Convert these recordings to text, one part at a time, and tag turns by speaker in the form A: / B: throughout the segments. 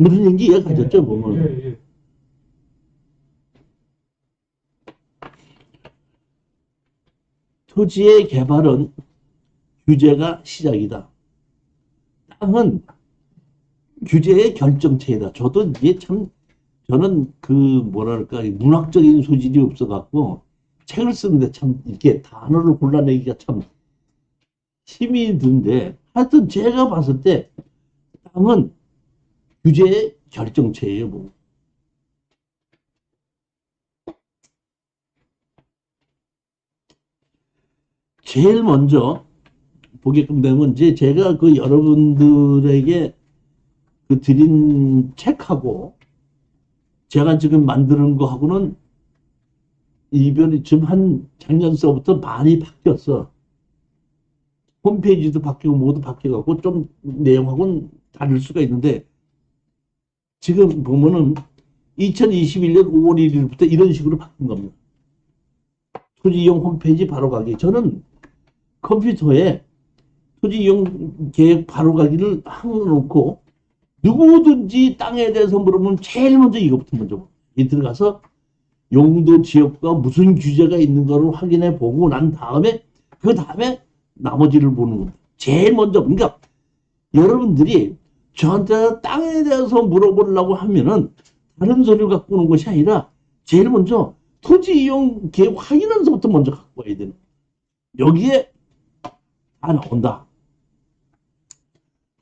A: 무슨 얘기 이해가셨죠? 보면.
B: 예, 예.
A: 토지의 개발은 규제가 시작이다. 땅은 규제의 결정체이다. 저도 이게 참, 저는 그, 뭐랄까, 문학적인 소질이 없어갖고, 책을 쓰는데 참, 이렇게 단어를 골라내기가 참 힘이 든데, 하여튼 제가 봤을 때, 땅은 규제의 결정체예요, 뭐. 제일 먼저 보게끔 되면, 이제 제가 그 여러분들에게 그 드린 책하고, 제가 지금 만드는 거하고는 이별이 지금 한 작년서부터 많이 바뀌었어. 홈페이지도 바뀌고 뭐도 바뀌어갖고 좀 내용하고는 다를 수가 있는데, 지금 보면은 2021년 5월 1일부터 이런 식으로 바뀐 겁니다. 토지 이용 홈페이지 바로 가기. 저는 컴퓨터에 토지 이용 계획 바로 가기를 항놓고 누구든지 땅에 대해서 물으면 제일 먼저 이것부터 먼저 이 들어가서 용도 지역과 무슨 규제가 있는 거를 확인해 보고 난 다음에 그 다음에 나머지를 보는 겁니다. 제일 먼저. 그러니까 여러분들이 저한테 땅에 대해서 물어보려고 하면은 다른 서류 갖고 오는 것이 아니라 제일 먼저 토지 이용 계획 확인하면서부터 먼저 갖고 와야 되는 거예요. 여기에 다 나온다.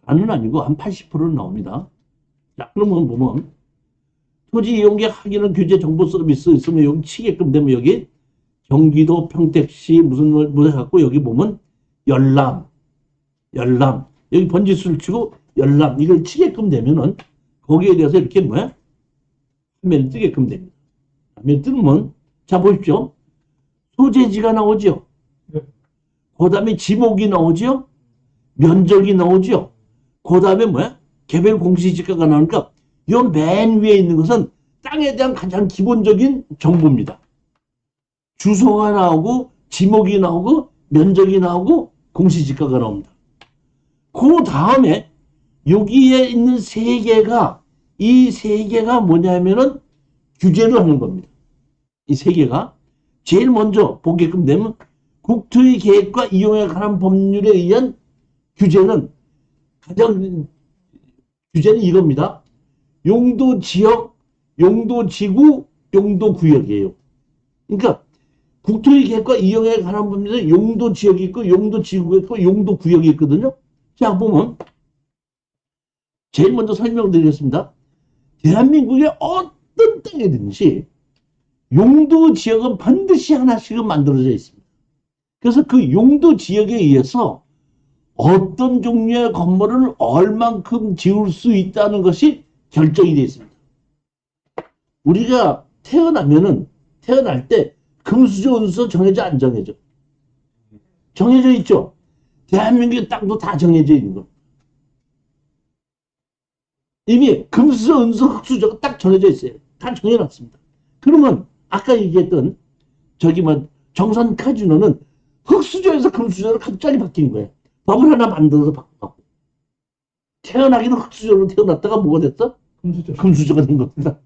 A: 다는 아니고 한 80%는 나옵니다. 자, 그러면 보면 토지 이용계획 확인은 규제 정보 서비스 있으면 여기 치게끔 되면 여기 경기도 평택시 무슨 뭐 해갖고 여기 보면 열람 여기 번지수를 치고 열람 이걸 치게끔 되면은 거기에 대해서 이렇게 뭐야? 화면이 뜨게끔 됩니다. 화면이 뜨면 자 보십시오. 소재지가 나오죠. 그 다음에 지목이 나오죠. 면적이 나오죠. 그 다음에 뭐야? 개별 공시지가가 나오니까 이 맨 위에 있는 것은 땅에 대한 가장 기본적인 정보입니다. 주소가 나오고 지목이 나오고 면적이 나오고 공시지가가 나옵니다. 그 다음에 여기에 있는 세 개가 이 세 개가 뭐냐면은 규제를 하는 겁니다. 이 세 개가 제일 먼저 보게끔 되면 국토의 계획과 이용에 관한 법률에 의한 규제는 가장 규제는 이겁니다. 용도 지역, 용도 지구, 용도 구역이에요. 그러니까 국토의 계획과 이용에 관한 법률에 용도 지역이 있고 용도 지구가 있고 용도 구역이 있거든요. 자 보면 제일 먼저 설명드리겠습니다. 대한민국의 어떤 땅이든지 용도 지역은 반드시 하나씩은 만들어져 있습니다. 그래서 그 용도 지역에 의해서 어떤 종류의 건물을 얼만큼 지을 수 있다는 것이 결정이 되어 있습니다. 우리가 태어날 때 금수저 은수저 정해져 안 정해져? 정해져 있죠. 대한민국의 땅도 다 정해져 있는 겁니다. 이미 금수저 은수저 흙수저가 딱 정해져 있어요. 다 정해놨습니다. 그러면 아까 얘기했던 저기 뭐 정선 카지노는 흙수저에서 금수저로 갑자기 바뀐 거예요. 법을 하나 만들어서 바꿔갖고. 태어나기는 흙수저로 태어났다가 뭐가 됐어? 금수저가 된 겁니다.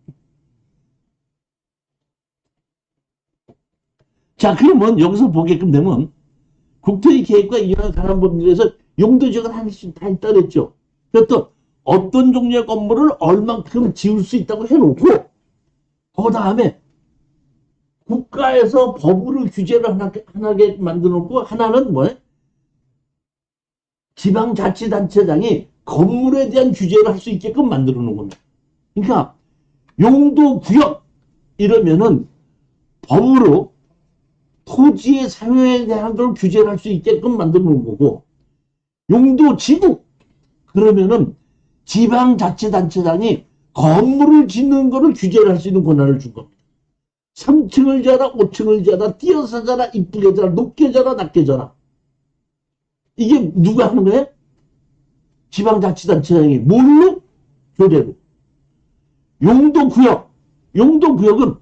A: 자, 그러면 여기서 보게끔 되면 국토의 계획과 이용에 관한 법률에서 용도지역은 하나씩 다 있다 그랬죠. 그래서 또 어떤 종류의 건물을 얼만큼 지을 수 있다고 해놓고 그 다음에 국가에서 법으로 규제를 하나게 만들어놓고 하나는 뭐예요? 지방자치단체장이 건물에 대한 규제를 할 수 있게끔 만들어 놓은 겁니다. 그러니까 용도구역 이러면은 법으로 토지의 사용에 대한 걸 규제를 할 수 있게끔 만들어 놓은 거고, 용도지구 그러면은 지방자치단체장이 건물을 짓는 거를 규제를 할 수 있는 권한을 준 겁니다. 3층을 자라 5층을 자라 띄어서 자라 이쁘게 자라 높게 자라 낮게 자라 이게 누가 하는 거예요? 지방자치단체장이 뭘로? 조례로. 용도구역은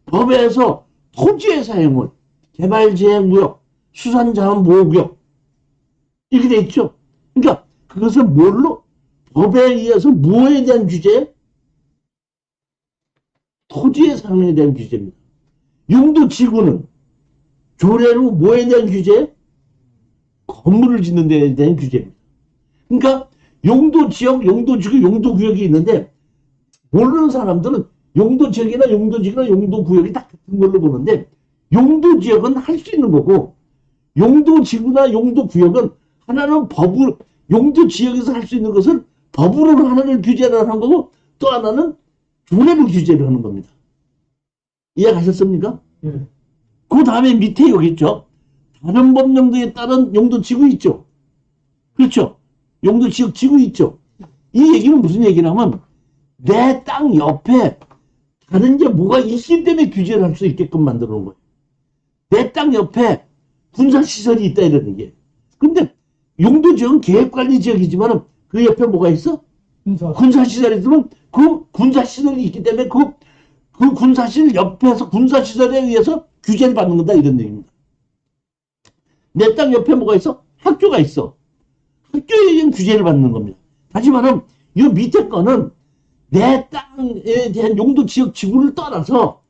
A: 법에서 토지의 사용을 개발제한구역, 수산자원보호구역 이렇게 돼 있죠. 그러니까 그것을 뭘로? 법에 의해서 무엇에 대한 규제? 토지의 사용에 대한 규제입니다. 용도지구는 조례로 뭐에 대한 규제? 건물을 짓는 데에 대한 규제입니다. 그러니까 용도지역, 용도지구, 용도구역이 있는데 모르는 사람들은 용도지역이나 용도지구나 용도구역이 다 같은 걸로 보는데 용도지역은 할 수 있는 거고 용도지구나 용도구역은 하나는 법을 용도지역에서 할 수 있는 것을 법으로 하나를 규제를 하는 거고 또 하나는 조례로 규제를 하는 겁니다. 이해가셨습니까? 그 다음에 밑에 여기 있죠. 다른 법령도에 따른 용도지구 있죠. 그렇죠. 용도지역 지구 있죠. 이 얘기는 무슨 얘기냐면 내 땅 옆에 다른 게 뭐가 있기 때문에 규제를 할 수 있게끔 만들어 놓은 거예요. 내 땅 옆에 군사시설이 있다 이런 얘기예요. 근데 용도지역은 계획관리지역이지만 그 옆에 뭐가 있어? 군사시설이 있으면 그 군사시설이 있기 때문에 그 군사시설 옆에서 군사시설에 의해서 규제를 받는 거다 이런 얘기입니다. 내 땅 옆에 뭐가 있어? 학교가 있어. 학교에 의한 규제를 받는 겁니다. 다시 말하면 이 밑에 거는 내 땅에 대한 용도지역 지구를 떠나서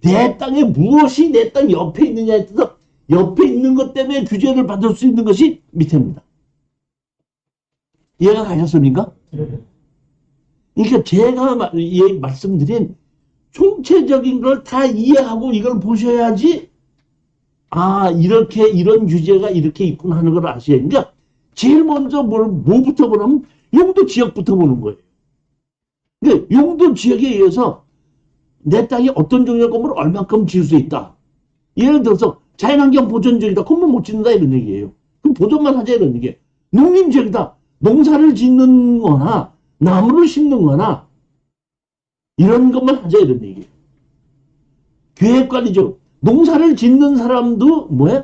A: 내 땅에 무엇이 내 땅 옆에 있느냐에 따라서 옆에 있는 것 때문에 규제를 받을 수 있는 것이 밑에입니다. 이해가 가셨습니까? 그러니까 제가 말씀드린 총체적인 걸 다 이해하고 이걸 보셔야지 아 이렇게 이런 규제가 이렇게 있구나 하는 걸 아셔야 그러니까 제일 먼저 뭐부터 보면 용도지역부터 보는 거예요. 그러니까 용도지역에 의해서 내 땅에 어떤 종류의 건물을 얼마큼 지을 수 있다. 예를 들어서 자연환경 보존지역이다. 건물 못 짓는다 이런 얘기예요. 그럼 보존만 하자 이런 얘기예요. 농림지역이다. 농사를 짓는 거나 나무를 심는 거나 이런 것만 하자 이런 얘기예요. 계획관리적 농사를 짓는 사람도 뭐야?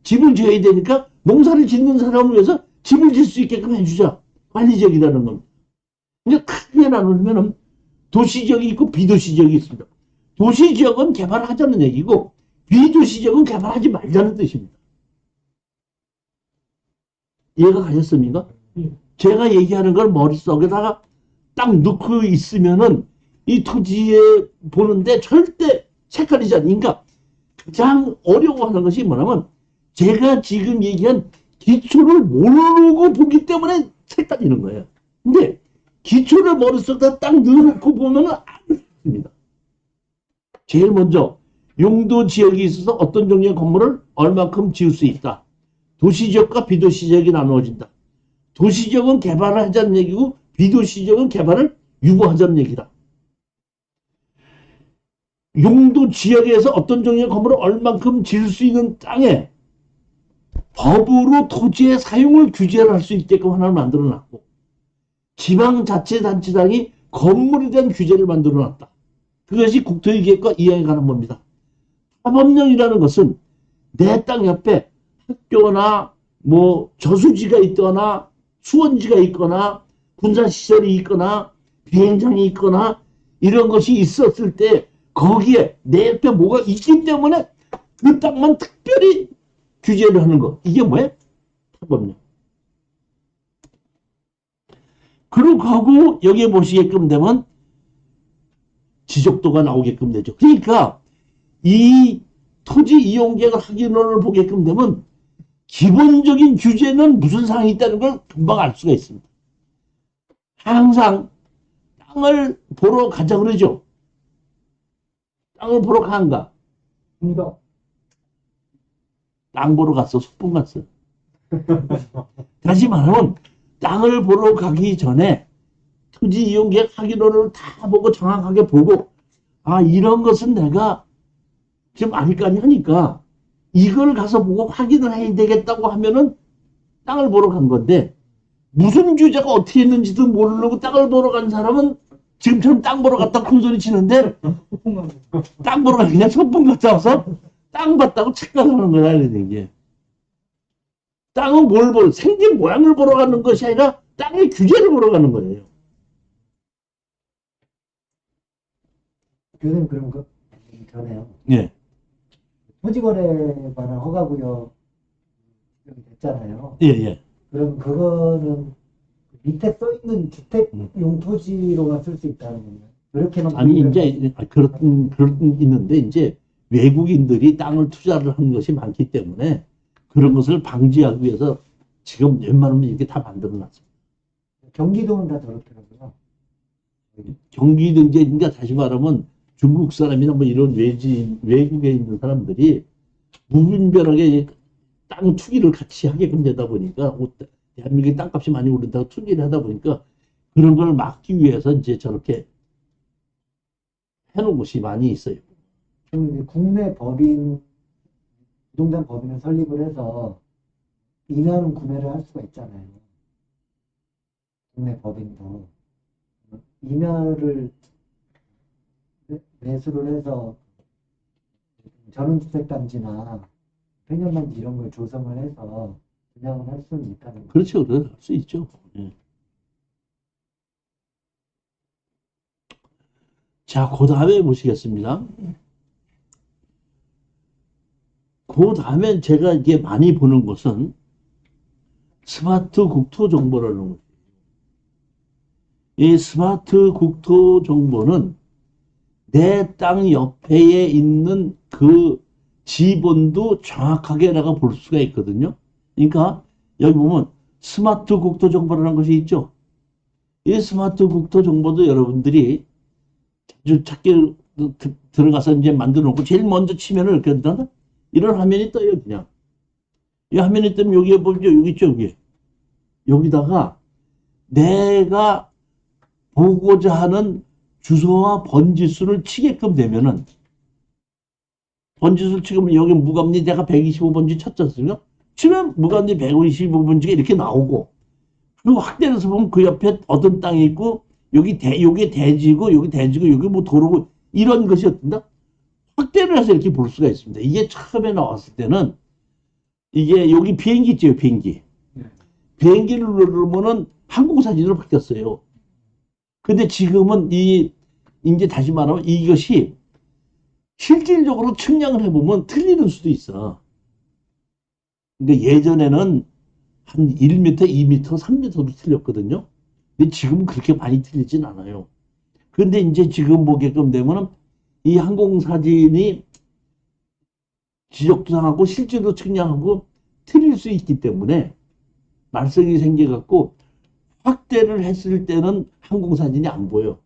A: 집을 지어야 되니까 농사를 짓는 사람을 위해서 집을 질 수 있게끔 해주자. 관리지역이라는 겁니다. 그러니까 크게 나누면 도시지역이 있고 비도시지역이 있습니다. 도시지역은 개발하자는 얘기고 비도시지역은 개발하지 말자는 뜻입니다. 이해가 가셨습니까? 제가 얘기하는 걸 머릿속에다가 딱 넣고 있으면은 이 토지에 보는데 절대 색깔이지 않으니까 가장 어려워하는 것이 뭐냐면 제가 지금 얘기한 기초를 모르고 보기 때문에 색깔이는 거예요. 근데 기초를 머릿속에다 딱 넣어놓고 보면은 안 됩니다. 제일 먼저 용도지역이 있어서 어떤 종류의 건물을 얼마큼 지을 수 있다. 도시지역과 비도시지역이 나누어진다. 도시지역은 개발을 하자는 얘기고 비도시지역은 개발을 유보하자는 얘기다. 용도지역에서 어떤 종류의 건물을 얼만큼 지을 수 있는 땅에 법으로 토지의 사용을 규제를 할 수 있게끔 하나를 만들어놨고 지방자치단체장이 건물에 대한 규제를 만들어놨다. 그것이 국토의 계획과 이행에 관한 겁니다. 타법령이라는 것은 내 땅 옆에 학교나 뭐 저수지가 있거나 수원지가 있거나 군사시설이 있거나 비행장이 있거나 이런 것이 있었을 때 거기에 내 옆에 뭐가 있기 때문에 그 땅만 특별히 규제를 하는 거. 이게 뭐예요? 타법령. 그러고 하고 여기에 보시게끔 되면 지적도가 나오게끔 되죠. 그러니까 이 토지 이용계획 확인론을 보게끔 되면 기본적인 규제는 무슨 사항이 있다는 걸 금방 알 수가 있습니다. 항상 땅을 보러 가자 그러죠. 땅을 보러 가는가? 땅 보러 갔어. 소풍 갔어. 다시 말하면 땅을 보러 가기 전에 토지 이용계획 확인론을 다 보고 정확하게 보고 아 이런 것은 내가 지금 아니까니 하니까 이걸 가서 보고 확인을 해야 되겠다고 하면은 땅을 보러 간 건데 무슨 규제가 어떻게 있는지도 모르고 땅을 보러 간 사람은 지금처럼 땅 보러 갔다 큰 소리 치는데 땅 보러 가 그냥 소풍 갔다 와서 땅 봤다고 착각하는 거야 이런 얘기. 땅은 뭘 보러 생긴 모양을 보러 가는 것이 아니라 땅의 규제를 보러 가는 거예요.
B: 교수님 그럼 그 전에요.
A: 예.
B: 토지거래에 관한 허가구역 됐잖아요.
A: 예, 예.
B: 그럼 그거는 밑에 써 있는 주택용 토지로만 쓸 수 있다는 건가요? 그렇게만
A: 아니,
B: 보이면
A: 이제, 그런 있는데, 이제 외국인들이 땅을 투자를 하는 것이 많기 때문에 그런 것을 방지하기 위해서 지금 웬만하면 이렇게 다 만들어 놨습니다.
B: 경기도는 다 저렇더라고요.
A: 경기도 이제, 그러니까 다시 말하면 중국 사람이나 뭐 이런 외국에 있는 사람들이 무분별하게 땅 투기를 같이 하게끔 되다 보니까, 대한민국의 땅값이 많이 오른다고 투기를 하다 보니까 그런 걸 막기 위해서 이제 저렇게 해놓은 곳이 많이 있어요.
B: 그럼 이제 국내 법인, 부동산 법인을 설립을 해서 임야는 구매를 할 수가 있잖아요. 국내 법인도. 임야를 매수를 해서 전원주택단지나 폐년단지 이런 걸 조성을 해서 분양을 할 수는 있다는 거죠.
A: 그렇죠. 그럴 수 있죠. 예. 자, 그 다음에 보시겠습니다. 그 다음에 제가 이게 많이 보는 것은 스마트 국토 정보라는 거예요. 이 스마트 국토 정보는 내 땅 옆에 있는 그 지번도 정확하게 내가 볼 수가 있거든요. 그러니까 여기 보면 스마트 국토 정보라는 것이 있죠. 이 스마트 국토 정보도 여러분들이 찾기 들어가서 이제 만들어 놓고 제일 먼저 치면은 이렇게 된다. 이런 화면이 떠요, 그냥. 이 화면이 뜨면 여기에 보죠, 여기 있죠, 여기. 여기다가 내가 보고자 하는 주소와 번지수를 치게끔 되면은, 번지수를 치면 여기 무감리 내가 125번지 쳤지 않습니까? 치면 무감리 125번지가 이렇게 나오고, 그리고 확대해서 보면 그 옆에 어떤 땅이 있고, 요게 대지고, 여기 대지고, 여기 뭐 도로고, 이런 것이 어떤다? 확대를 해서 이렇게 볼 수가 있습니다. 이게 처음에 나왔을 때는, 이게 여기 비행기 있죠, 비행기. 비행기를 누르면은 항공사진으로 바뀌었어요. 근데 지금은 이제 다시 말하면 이것이 실질적으로 측량을 해보면 틀리는 수도 있어. 근데 예전에는 한 1m, 2m, 3m도 틀렸거든요. 근데 지금은 그렇게 많이 틀리진 않아요. 근데 이제 지금 보게끔 되면은 이 항공사진이 지적도 당하고 실제로 측량하고 틀릴 수 있기 때문에 말썽이 생겨갖고 확대를 했을 때는 항공사진이 안 보여.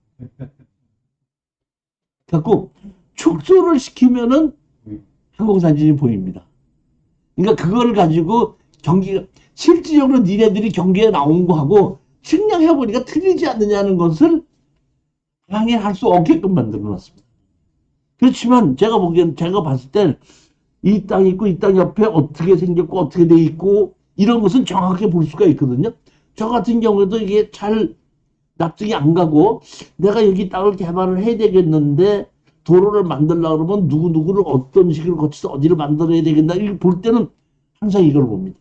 A: 갖고 축소를 시키면은 항공사진이 보입니다. 그러니까 그걸 가지고 경기가 실질적으로 니네들이 경기에 나온 거하고 측량해 보니까 틀리지 않느냐는 것을 항의할 수 없게끔 만들어 놨습니다. 그렇지만 제가 보기엔 제가 봤을 땐 이 땅 있고 이 땅 옆에 어떻게 생겼고 어떻게 돼 있고 이런 것은 정확하게 볼 수가 있거든요. 저 같은 경우에도 이게 잘 납득이 안 가고 내가 여기 땅을 개발을 해야 되겠는데 도로를 만들려고 그러면 누구누구를 어떤 식으로 거쳐서 어디를 만들어야 되겠나 이걸 볼 때는 항상 이걸 봅니다.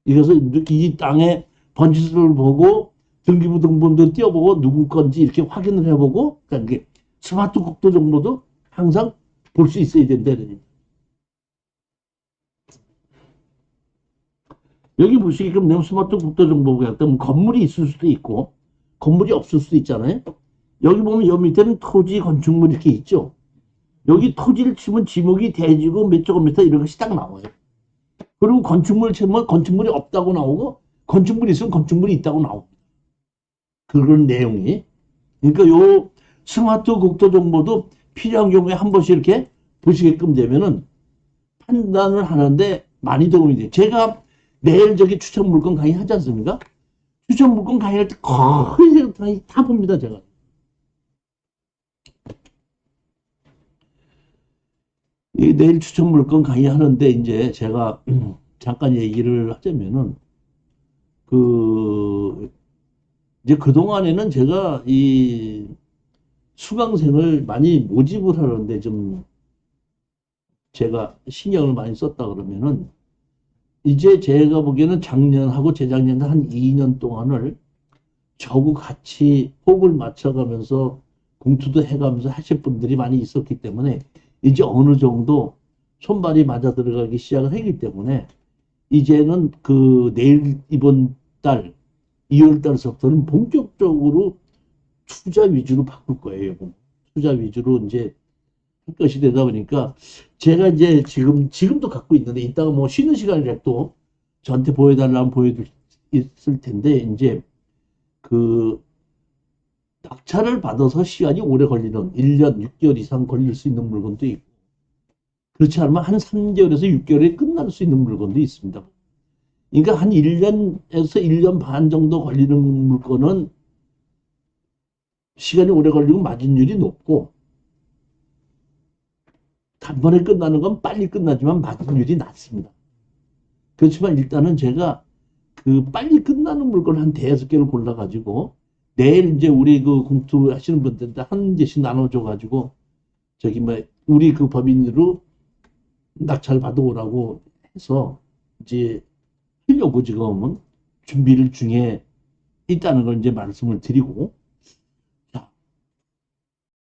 A: 이것을 이 땅의 번지수를 보고 등기부 등본도 띄워보고 누구 건지 이렇게 확인을 해보고 그러니까 이게 스마트 국토 정보도 항상 볼 수 있어야 된다는 얘기. 여기 보시게끔 내가 스마트 국토 정보가 때문에 건물이 있을 수도 있고 건물이 없을 수도 있잖아요. 여기 보면 여기 밑에는 토지 건축물 이렇게 있죠. 여기 토지를 치면 지목이 대지고 몇 제곱미터 이런 것이 딱 나와요. 그리고 건축물을 치면 건축물이 없다고 나오고 건축물이 있으면 건축물이 있다고 나오고 그런 내용이 그러니까 요 스마트 국토 정보도 필요한 경우에 한 번씩 이렇게 보시게끔 되면은 판단을 하는데 많이 도움이 돼요. 제가 내일 저기 추천 물건 강의 하지 않습니까? 추천 물건 강의할 때 거의 다 봅니다, 제가. 내일 추천 물건 강의하는데 이제 제가 잠깐 얘기를 하자면은 이제 그동안에는 제가 이 수강생을 많이 모집을 하는데 좀 제가 신경을 많이 썼다 그러면은 이제 제가 보기에는 작년하고 재작년 한 2년 동안을 저하고 같이 호흡을 맞춰가면서 공투도 해가면서 하실 분들이 많이 있었기 때문에 이제 어느 정도 손발이 맞아 들어가기 시작을 했기 때문에 이제는 내일 이번 달 2월 달서부터는 본격적으로 투자 위주로 바꿀 거예요. 투자 위주로 이제 할 것이 되다 보니까 제가 이제 지금도 갖고 있는데 이따가 뭐 쉬는 시간이라 또 저한테 보여달라면 보여줄 있을 텐데 이제 그 낙찰을 받아서 시간이 오래 걸리는 1년 6개월 이상 걸릴 수 있는 물건도 있고 그렇지 않으면 한 3개월에서 6개월에 끝날 수 있는 물건도 있습니다. 그러니까 한 1년에서 1년 반 정도 걸리는 물건은 시간이 오래 걸리고 마진율이 높고 단번에 끝나는 건 빨리 끝나지만 마진율이 낮습니다. 그렇지만 일단은 제가 그 빨리 끝나는 물건 한 대여섯 개를 골라가지고 내일 이제 우리 그 공투 하시는 분들한테 한 개씩 나눠줘가지고 저기 뭐 우리 그 법인으로 낙찰 받아오라고 해서 이제 하려고 지금은 준비를 중에 있다는 걸 이제 말씀을 드리고